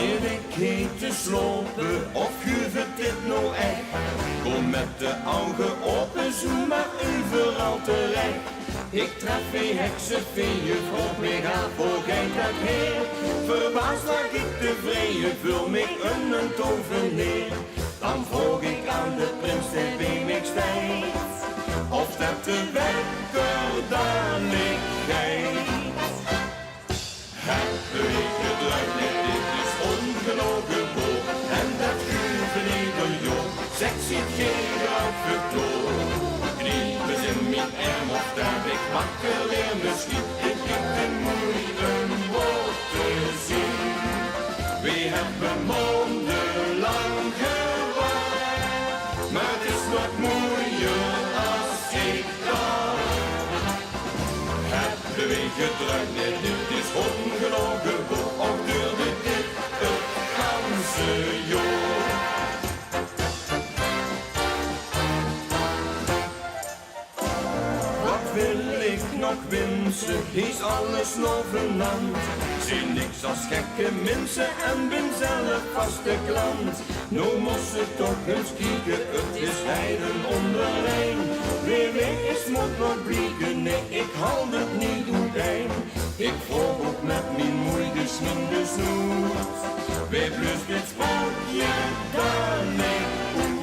Zit ik heen te slopen of guurt dit nou echt? Kom met de ogen open, zoem maar overal terecht. Ik tref een heksenvee, vroeg mij gaat voor geen dat heer. Verbaasd lag ik tevreden, vul mij een toveneer. Dan vroeg ik aan de prins, hij bij mij steekt, of dat de wekker dan ik geit. Heb ik gedrukt, nee, dit is ongelogen woord. En dat guveneder joh, zegt ziet geen uitvertoor. Kniepen in mijn arm of dat ik wakker weer misschien. Ik heb de moei een woord te zien. We hebben mondenlang gewacht, maar het is nog mooier als ik kan. Heb de week gedrukt, nee, dit is ongelogen woord. Of duurde dit het ganse jaar? Wil ik nog wensen, is alles nog vernant. Zie niks als gekke mensen en ben zelf vaste klant. Nou moest ze toch eens kieken, het is heiden onderlijn. Wie weg is moet nog blieken, nee ik hou het niet goed een. Ik vroeg ook met mijn moeite sminde snoet. Wie blust dit spookje dan ik goed?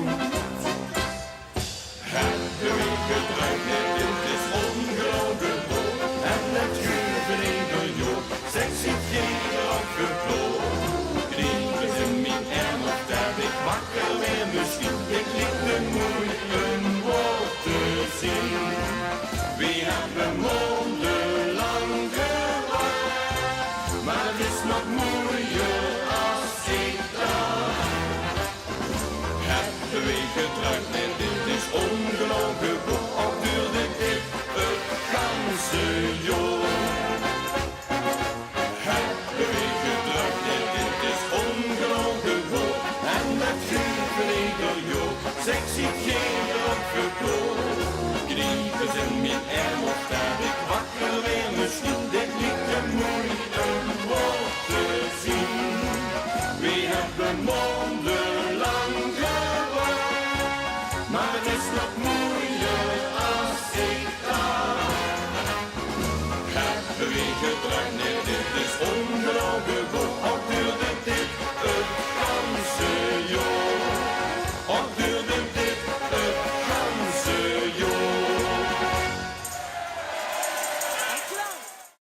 Heb de week gedrukt, nee dit is ongelogen woord. En het guveneder joh, zegt ziet geen afgevloog. Kniepen in mijn arm of dat ik wakker weer misschien. Ik liet de moei een woord te zien. We hebben mondenlang gewacht, maar het is nog mooier als ik dacht. Heb de week gedrukt, nee dit is ongelogen woord. Of duurde dit het ganse jaar? Heb de week gedrukt, nee dit is ongelogen woord. En dat guveneder joh, zeg ziet geen opgekloot. Kniepen in mijn arm of dat ik wakker weer misschien. Dit liet de moei een woord te zien. We hebben mondenlang gewacht, maar het is nog mooier als ik dacht. Heb de week gedrukt, nee dit is ongelogen woord. Of duurde dit het ganse jaar? Of duurde